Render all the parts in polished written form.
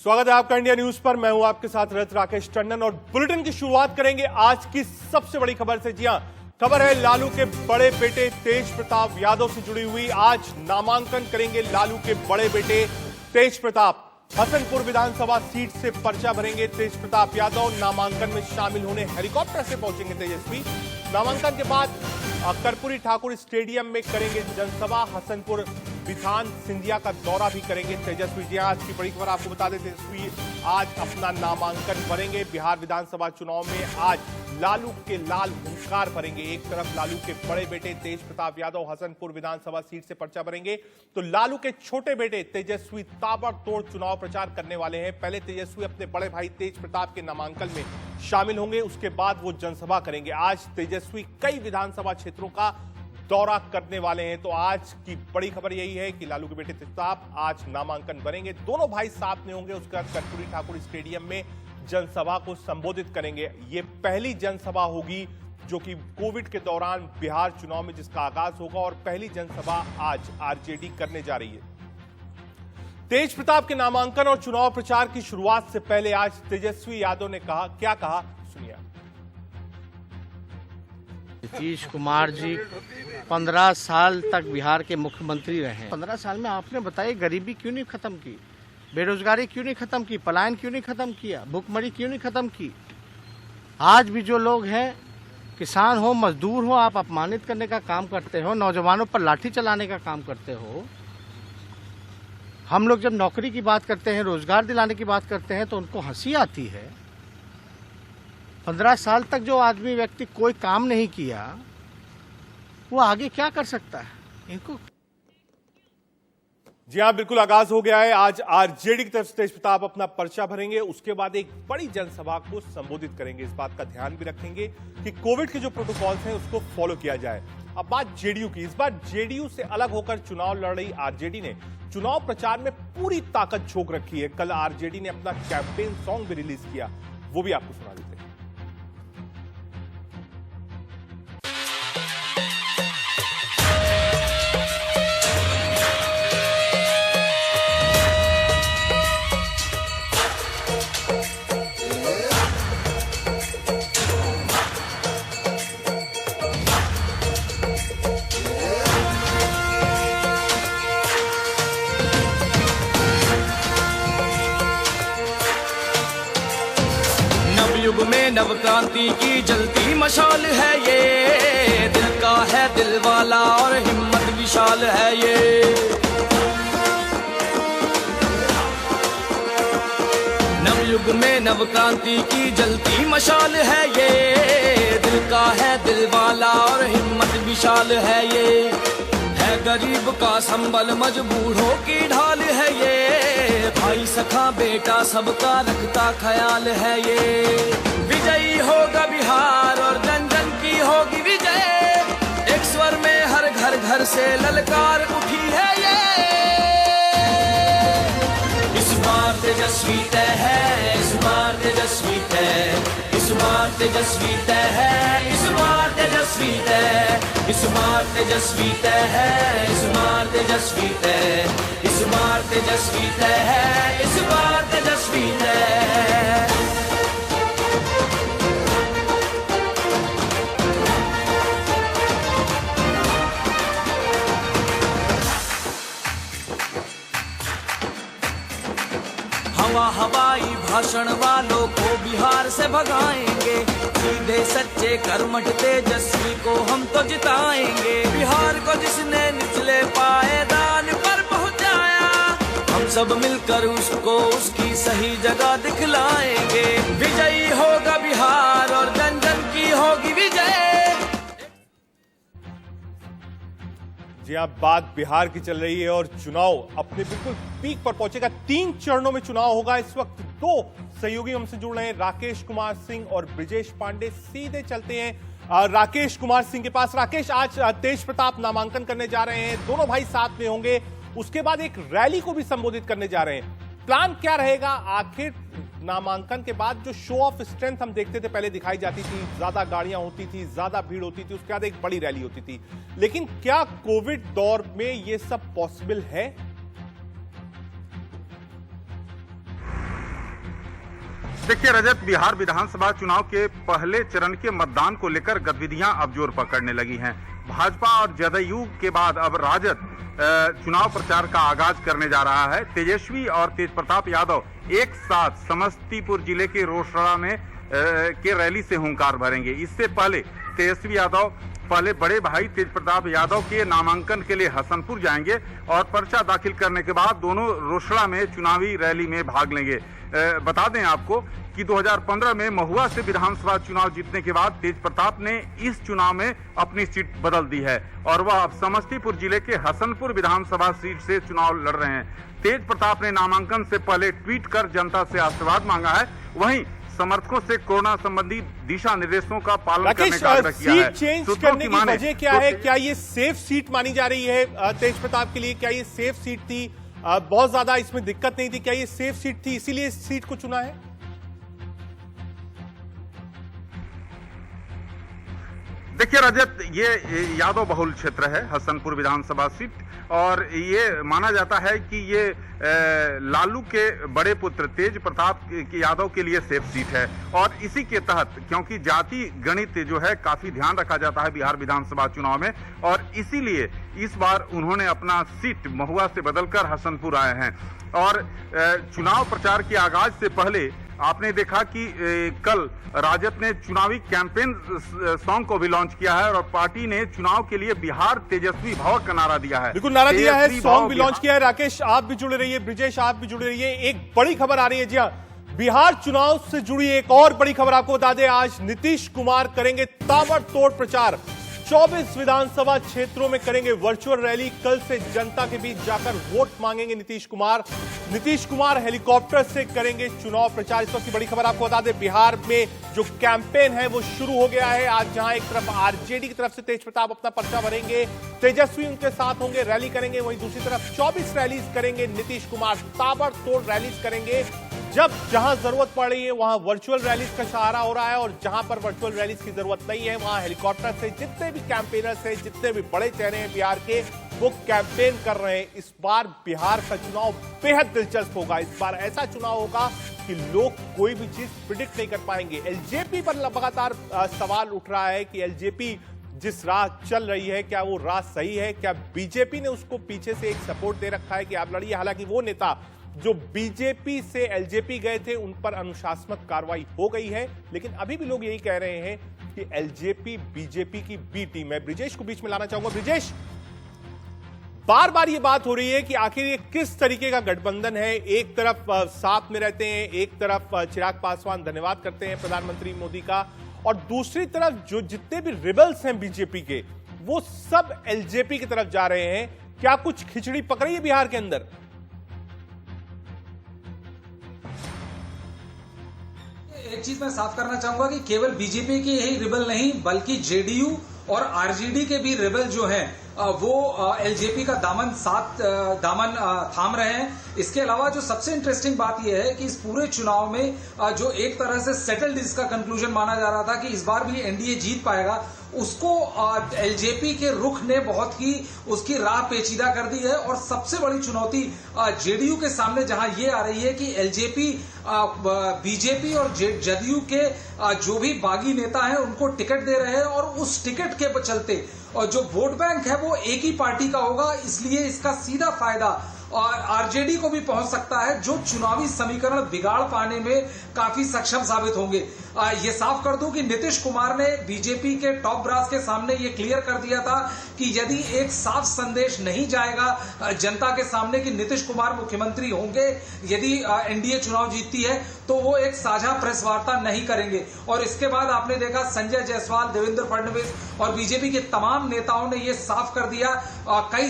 स्वागत है आपका इंडिया न्यूज पर। मैं हूं आपके साथ रथ राकेश टंडन और बुलेटिन की शुरुआत करेंगे आज की सबसे बड़ी खबर से। जी हां, खबर है लालू के बड़े बेटे तेज प्रताप यादव से जुड़ी हुई। आज नामांकन करेंगे लालू के बड़े बेटे तेज प्रताप। हसनपुर विधानसभा सीट से पर्चा भरेंगे तेज प्रताप यादव। नामांकन में शामिल होने हेलीकॉप्टर से पहुंचेंगे तेजस्वी। नामांकन के बाद कर्पूरी ठाकुर स्टेडियम में करेंगे जनसभा। हसनपुर विधान सिंधिया का दौरा भी करेंगे तेजस्वी जी। आज की बड़ी खबर आपको बता दें, तेजस्वी आज अपना नामांकन भरेंगे। बिहार विधानसभा चुनाव में आज लालू के लाल हुंकार भरेंगे। एक तरफ लालू के बड़े बेटे तेज प्रताप यादव हसनपुर विधानसभा सीट से पर्चा भरेंगे, तो लालू के छोटे बेटे तेजस्वी ताबड़तोड़ चुनाव प्रचार करने वाले हैं। पहले तेजस्वी अपने बड़े भाई तेज प्रताप के नामांकन में शामिल होंगे, उसके बाद वो जनसभा करेंगे। आज तेजस्वी कई विधानसभा क्षेत्रों का दौरा करने वाले हैं। तो आज की बड़ी खबर यही है कि लालू के बेटे तेज प्रताप आज नामांकन भरेंगे। दोनों भाई साथ में होंगे। उसके बाद कर्पूरी ठाकुर स्टेडियम में जनसभा को संबोधित करेंगे। ये पहली जनसभा होगी जो कि कोविड के दौरान बिहार चुनाव में जिसका आगाज होगा, और पहली जनसभा आज आरजेडी करने जा रही है। तेज प्रताप के नामांकन और चुनाव प्रचार की शुरुआत से पहले आज तेजस्वी यादव ने कहा, क्या कहा सुनिए। नीतीश कुमार जी 15 साल तक बिहार के मुख्यमंत्री रहे। 15 साल में आपने बताइए गरीबी क्यों नहीं खत्म की, बेरोजगारी क्यों नहीं खत्म की, पलायन क्यों नहीं खत्म किया, भूखमरी क्यों नहीं खत्म की। आज भी जो लोग हैं, किसान हो मजदूर हो, आप अपमानित करने का काम करते हो, नौजवानों पर लाठी चलाने का काम करते हो। हम लोग जब नौकरी की बात करते हैं, रोजगार दिलाने की बात करते हैं तो उनको हंसी आती है। 15 साल तक जो आदमी व्यक्ति कोई काम नहीं किया, वो आगे क्या कर सकता है इनको। जी हां, बिल्कुल आगाज हो गया है। आज आरजेडी की तरफ से तेज प्रताप अपना पर्चा भरेंगे। उसके बाद एक बड़ी जनसभा को संबोधित करेंगे। इस बात का ध्यान भी रखेंगे कि कोविड के जो प्रोटोकॉल्स हैं उसको फॉलो किया जाए। अब बात जेडीयू की। इस बार जेडीयू से अलग होकर चुनाव लड़ रही आरजेडी ने चुनाव प्रचार में पूरी ताकत झोंक रखी है। कल आरजेडी ने अपना कैंपेन सॉन्ग भी रिलीज किया, वो भी आपको सुना देते हैं। युग में नव क्रांति की जलती मशाल है ये, दिल का है दिल वाला और हिम्मत विशाल है ये। नव युग में नव क्रांति की जलती मशाल है ये, दिल का है दिल वाला और हिम्मत विशाल है ये। है गरीब का संबल मजबूरों की ढाल है ये, भाई सखा बेटा सबका रखता ख्याल है ये। विजयी होगा बिहार और जन जन की होगी विजय, एक स्वर में हर घर घर से ललकार उठी है ये। इस बार तेजस्वी तय है, इस बार तेजस्वी तय, इस बार तेजस्वी तय है, इस बार तेजस्वी तय, इस बार तेजस्वी तय है, इस बार तेजस्वी तय, इस बार तेजस्वी तय है, इस बार तेजस्वी तय। हवाई भाषण वालों को बिहार से भगाएंगे, सीधे सच्चे कर्मठ तेजस्वी को हम तो जिताएंगे। बिहार को जिसने निचले पायदान पर पहुंचाया, हम सब मिलकर उसको उसकी सही जगह दिखलाएंगे। विजयी होगा बिहार और जन जन की होगी विजय। जी हां, बात बिहार की चल रही है और चुनाव अपने बिल्कुल पीक पर पहुंचेगा। 3 चरणों में चुनाव होगा। इस वक्त 2 सहयोगी हमसे जुड़ रहे हैं, राकेश कुमार सिंह और ब्रिजेश पांडे। सीधे चलते हैं राकेश कुमार सिंह के पास। राकेश, आज तेज प्रताप नामांकन करने जा रहे हैं, दोनों भाई साथ में होंगे। उसके बाद एक रैली को भी संबोधित करने जा रहे हैं। प्लान क्या रहेगा? आखिर नामांकन के बाद जो शो ऑफ स्ट्रेंथ हम देखते थे, पहले दिखाई जाती थी, ज्यादा गाड़ियां होती थी, ज्यादा भीड़ होती थी, उसके बाद एक बड़ी रैली होती थी, लेकिन क्या कोविड दौर में ये सब पॉसिबल है? देखिए रजत, बिहार विधानसभा चुनाव के पहले चरण के मतदान को लेकर गतिविधियां अब जोर पकड़ने लगी हैं। भाजपा और जदयू के बाद अब राजद चुनाव प्रचार का आगाज करने जा रहा है। तेजस्वी और तेजप्रताप यादव एक साथ समस्तीपुर जिले के रोसड़ा में के रैली से हुंकार भरेंगे। इससे पहले तेजस्वी यादव पहले बड़े भाई तेजप्रताप यादव के नामांकन के लिए हसनपुर जाएंगे और पर्चा दाखिल करने के बाद दोनों रोसड़ा में चुनावी रैली में भाग लेंगे। बता दें आपको कि 2015 में महुआ से विधानसभा चुनाव जीतने के बाद तेजप्रताप ने इस चुनाव में अपनी सीट बदल दी है और वह अब समस्तीपुर जिले के हसनपुर विधानसभा सीट से चुनाव लड़ रहे हैं। तेजप्रताप ने नामांकन से पहले ट्वीट कर जनता से आशीर्वाद मांगा है। वहीं समर्थकों से कोरोना संबंधी दिशा निर्देशों का पालन करने का आग्रह किया है। सीट चेंज करने की वजह क्या है? क्या ये सेफ सीट मानी जा रही है तेजप्रताप के लिए? क्या ये सेफ सीट थी? बहुत ज्यादा इसमें दिक्कत नहीं थी? क्या ये सेफ सीट थी इसीलिए इस सीट को चुना है? देखिए रजत, ये यादव बहुल क्षेत्र है हसनपुर विधानसभा सीट और ये माना जाता है कि ये लालू के बड़े पुत्र तेज प्रताप यादव के लिए सेफ सीट है और इसी के तहत क्योंकि जाति गणित जो है काफी ध्यान रखा जाता है बिहार विधानसभा चुनाव में और इसीलिए इस बार उन्होंने अपना सीट महुआ से बदलकर हसनपुर आए हैं। और चुनाव प्रचार के आगाज से पहले आपने देखा कि कल राजद ने चुनावी कैंपेन सॉन्ग को भी लॉन्च किया है और पार्टी ने चुनाव के लिए बिहार तेजस्वी भव का नारा दिया है। बिल्कुल नारा दिया है, सॉन्ग भी लॉन्च किया है। राकेश आप भी जुड़े रहिए, ब्रिजेश आप भी जुड़े रहिए। एक बड़ी खबर आ रही है, जी हाँ, बिहार चुनाव से जुड़ी एक और बड़ी खबर आपको बता दें। आज नीतीश कुमार करेंगे ताबड़तोड़ प्रचार। 24 विधानसभा क्षेत्रों में करेंगे वर्चुअल रैली। कल से जनता के बीच जाकर वोट मांगेंगे नीतीश कुमार। नीतीश कुमार हेलीकॉप्टर से करेंगे चुनाव प्रचार। इस वक्त की बड़ी खबर आपको बता दें, बिहार में जो कैंपेन है वो शुरू हो गया है। आज जहां एक तरफ आरजेडी की तरफ से तेजप्रताप अपना पर्चा भरेंगे, तेजस्वी उनके साथ होंगे, रैली करेंगे, वहीं दूसरी तरफ 24 रैलीज करेंगे नीतीश कुमार। ताबड़तोड़ रैलीज करेंगे। जब जहां जरूरत पड़ रही है वहां वर्चुअल रैलीज का सहारा हो रहा है और जहां पर वर्चुअल रैलीज की जरूरत नहीं है वहां हेलीकॉप्टर से जितने भी कैंपेनर्स हैं, जितने भी बड़े चेहरे हैं बिहार के, वो कैंपेन कर रहे हैं। इस बार बिहार का चुनाव बेहद दिलचस्प होगा। इस बार ऐसा चुनाव होगा कि लोग कोई भी चीज प्रिडिक्ट नहीं कर पाएंगे। एलजेपी पर लगातार सवाल उठ रहा है कि एलजेपी जिस राह चल रही है क्या वो राह सही है? क्या बीजेपी ने उसको पीछे से एक सपोर्ट दे रखा है कि आप लड़िए? हालांकि वो नेता जो बीजेपी से एलजेपी गए थे उन पर अनुशासनात्मक कार्रवाई हो गई है, लेकिन अभी भी लोग यही कह रहे हैं कि एलजेपी बीजेपी की बी टीम है। ब्रिजेश को बीच में लाना चाहूंगा। ब्रिजेश, बार बार ये बात हो रही है कि आखिर ये किस तरीके का गठबंधन है? एक तरफ साथ में रहते हैं, एक तरफ चिराग पासवान धन्यवाद करते हैं प्रधानमंत्री मोदी का, और दूसरी तरफ जो जितने भी रिबल्स हैं बीजेपी के वो सब एलजेपी की तरफ जा रहे हैं। क्या कुछ खिचड़ी पक रही है बिहार के अंदर? एक चीज मैं साफ करना चाहूंगा कि केवल बीजेपी के यही रिबल नहीं बल्कि जेडीयू और आरजेडी के भी रिबल जो हैं वो एलजेपी का दामन थाम रहे हैं। इसके अलावा जो सबसे इंटरेस्टिंग बात यह है कि इस पूरे चुनाव में जो एक तरह से सेटल्ड इसका कंक्लूजन माना जा रहा था कि इस बार भी एनडीए जीत पाएगा, उसको एलजेपी के रुख ने बहुत ही उसकी राह पेचीदा कर दी है। और सबसे बड़ी चुनौती जेडीयू के सामने जहां ये आ रही है कि एलजेपी बीजेपी और जदयू के जो भी बागी नेता हैं उनको टिकट दे रहे हैं और उस टिकट के चलते और जो वोट बैंक है वो एक ही पार्टी का होगा, इसलिए इसका सीधा फायदा और आरजेडी को भी पहुंच सकता है जो चुनावी समीकरण बिगाड़ पाने में काफी सक्षम साबित होंगे। ये साफ कर दूं कि नीतीश कुमार ने बीजेपी के टॉप ब्रास के सामने ये क्लियर कर दिया था कि यदि एक साफ संदेश नहीं जाएगा जनता के सामने कि नीतीश कुमार मुख्यमंत्री होंगे यदि एनडीए चुनाव जीतती है, तो वो एक साझा प्रेस वार्ता नहीं करेंगे। और इसके बाद आपने देखा संजय जायसवाल, देवेंद्र फडणवीस और बीजेपी के तमाम नेताओं ने ये साफ कर दिया, कई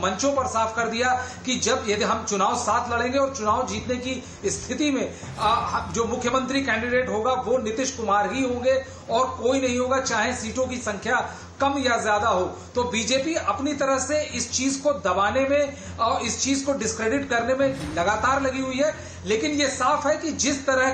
मंचों पर साफ कर दिया कि जब यदि हम चुनाव साथ लड़ेंगे और चुनाव जीतने की स्थिति में जो मुख्यमंत्री कैंडिडेट होगा वो नीतीश कुमार ही होंगे और कोई नहीं होगा, चाहे सीटों की संख्या कम या ज्यादा हो। तो बीजेपी अपनी तरह से इस चीज को दबाने में और इस चीज को डिस्क्रेडिट करने में लगातार लगी हुई है। लेकिन ये साफ है कि जिस तरह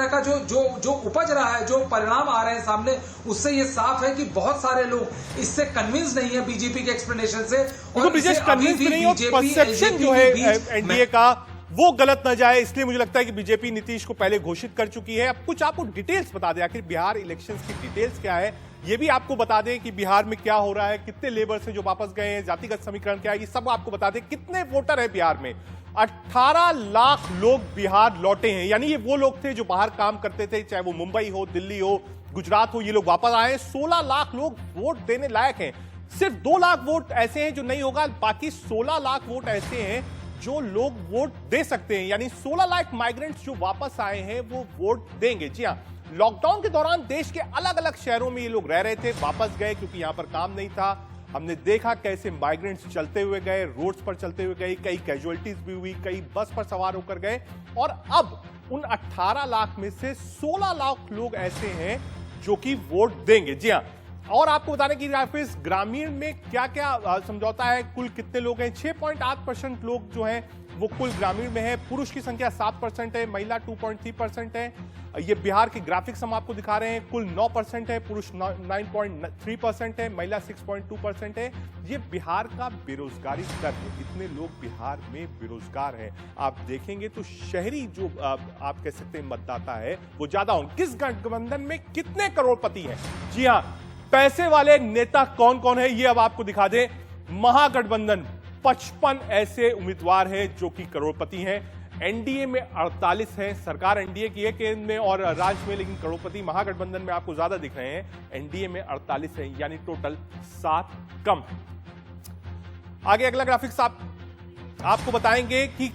का जो उपज रहा है, जो परिणाम आ रहे हैं सामने, उससे ये साफ है कि बहुत सारे लोग इससे कन्विंस नहीं है बीजेपी के एक्सप्लेनेशन से। और परसेप्शन जो है एनडीए का वो गलत ना जाए, इसलिए मुझे लगता है कि बीजेपी नीतीश को पहले घोषित कर चुकी है। अब कुछ आपको डिटेल्स बता दें, आखिर बिहार इलेक्शंस की डिटेल्स क्या है, ये भी आपको बता दें कि बिहार में क्या हो रहा है, कितने लेबर्स हैं जो वापस गए हैं, जातिगत समीकरण क्या है, ये सब आपको बता दें। कितने वोटर है बिहार में? 18 लाख लोग बिहार लौटे हैं, यानी ये वो लोग थे जो बाहर काम करते थे, चाहे वो मुंबई हो, दिल्ली हो, गुजरात हो, ये लोग वापस आए। 16 लाख लोग वोट देने लायक हैं। सिर्फ 2 लाख वोट ऐसे हैं जो नहीं होगा, बाकी 16 लाख वोट ऐसे हैं जो लोग वोट दे सकते हैं, यानी 16 लाख माइग्रेंट्स जो वापस आए हैं वो वोट देंगे। जी हां, लॉकडाउन के दौरान देश के अलग अलग शहरों में ये लोग रह रहे थे, वापस गए क्योंकि यहां पर काम नहीं था। हमने देखा कैसे माइग्रेंट्स चलते हुए गए, रोड्स पर चलते हुए गए, कई कैजुअलिटीज भी हुई, कई बस पर सवार होकर गए, और अब उन 18 लाख में से 16 लाख लोग ऐसे हैं जो कि वोट देंगे। जी हां, और आपको बताने की राफिज ग्रामीण में क्या क्या समझौता है, कुल कितने लोग हैं? 6.8% लोग जो हैं वो कुल ग्रामीण में है। पुरुष की संख्या 7% है, महिला 2.3% है। ये बिहार के ग्राफिक्स हम आपको दिखा रहे हैं। कुल 9% है, पुरुष 9.3% है, महिला 6.2% है। ये बिहार का बेरोजगारी दर है, इतने लोग बिहार में बेरोजगार हैं। आप देखेंगे तो शहरी जो आप कह सकते हैं मतदाता है वो ज्यादा होंगे। किस गठबंधन में कितने करोड़पति हैं? जी हाँ, पैसे वाले नेता कौन कौन है ये अब आपको दिखा दें। महागठबंधन 55 ऐसे उम्मीदवार हैं जो कि करोड़पति हैं। एनडीए में 48 हैं। सरकार एनडीए की है केंद्र में और राज्य में, लेकिन करोड़पति महागठबंधन में आपको ज्यादा दिख रहे हैं। एनडीए में 48 हैं, यानी टोटल 7 कम। आगे अगला ग्राफिक्स आपको बताएंगे कि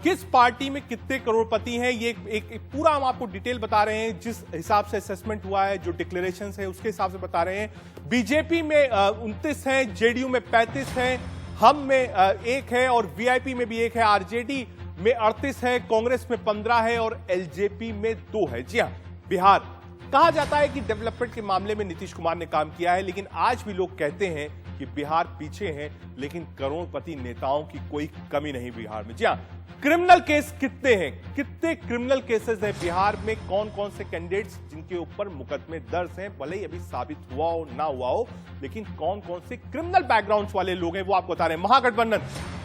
किस पार्टी में कितने करोड़पति हैं। ये एक पूरा हम आपको डिटेल बता रहे हैं, जिस हिसाब से असेसमेंट हुआ है, जो डिक्लेरेशन है उसके हिसाब से बता रहे हैं। बीजेपी में 29 हैं, जेडीयू में 35 हैं, हम में 1 है और वीआईपी में भी 1 है, आरजेडी में 38 है, कांग्रेस में 15 है और एलजेपी में 2 है। जी हां, बिहार कहा जाता है कि डेवलपमेंट के मामले में नीतीश कुमार ने काम किया है, लेकिन आज भी लोग कहते हैं कि बिहार पीछे है, लेकिन करोड़पति नेताओं की कोई कमी नहीं बिहार में। जी हां, क्रिमिनल केस कितने हैं, कितने क्रिमिनल केसेस हैं बिहार में, कौन कौन से कैंडिडेट्स जिनके ऊपर मुकदमे दर्ज हैं, भले ही अभी साबित हुआ हो ना हुआ हो, लेकिन कौन कौन से क्रिमिनल बैकग्राउंड्स वाले लोग हैं वो आपको बता रहे हैं। महागठबंधन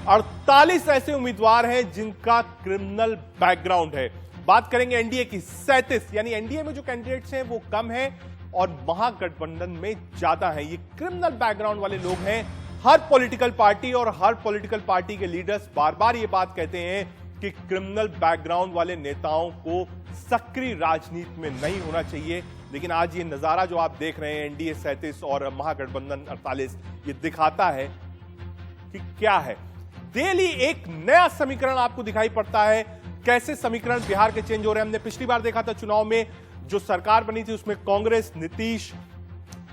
48 ऐसे उम्मीदवार हैं जिनका क्रिमिनल बैकग्राउंड है। बात करेंगे एनडीए की, 37, यानी एनडीए में जो कैंडिडेट्स हैं वो कम है और महागठबंधन में ज्यादा है। ये क्रिमिनल बैकग्राउंड वाले लोग हैं। हर पॉलिटिकल पार्टी और हर पॉलिटिकल पार्टी के लीडर्स बार बार ये बात कहते हैं कि क्रिमिनल बैकग्राउंड वाले नेताओं को सक्रिय राजनीति में नहीं होना चाहिए, लेकिन आज ये नजारा जो आप देख रहे हैं, एनडीए 37 और महागठबंधन 48, ये दिखाता है कि क्या है। डेली एक नया समीकरण आपको दिखाई पड़ता है। कैसे समीकरण बिहार के चेंज हो रहे हैं। हमने पिछली बार देखा था चुनाव में जो सरकार बनी थी उसमें कांग्रेस, नीतीश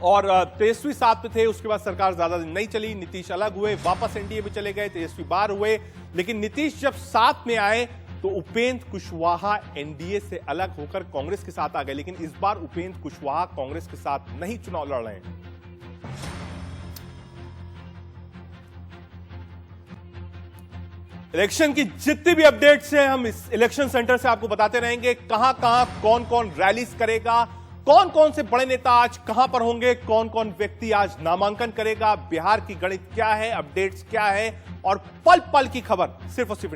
और तेजस्वी साथ में थे, उसके बाद सरकार ज्यादा दिन नहीं चली, नीतीश अलग हुए, वापस एनडीए में चले गए, तेजस्वी बाहर हुए, लेकिन नीतीश जब साथ में आए तो उपेंद्र कुशवाहा एनडीए से अलग होकर कांग्रेस के साथ आ गए, लेकिन इस बार उपेंद्र कुशवाहा कांग्रेस के साथ नहीं चुनाव लड़ रहे हैं। इलेक्शन की जितनी भी अपडेट्स हैं हम इस इलेक्शन सेंटर से आपको बताते रहेंगे। कहां कहां कौन कौन रैलीज करेगा, कौन कौन से बड़े नेता आज कहां पर होंगे, कौन कौन व्यक्ति आज नामांकन करेगा, बिहार की गणित क्या है, अपडेट्स क्या है और पल पल की खबर सिर्फ और सिर्फ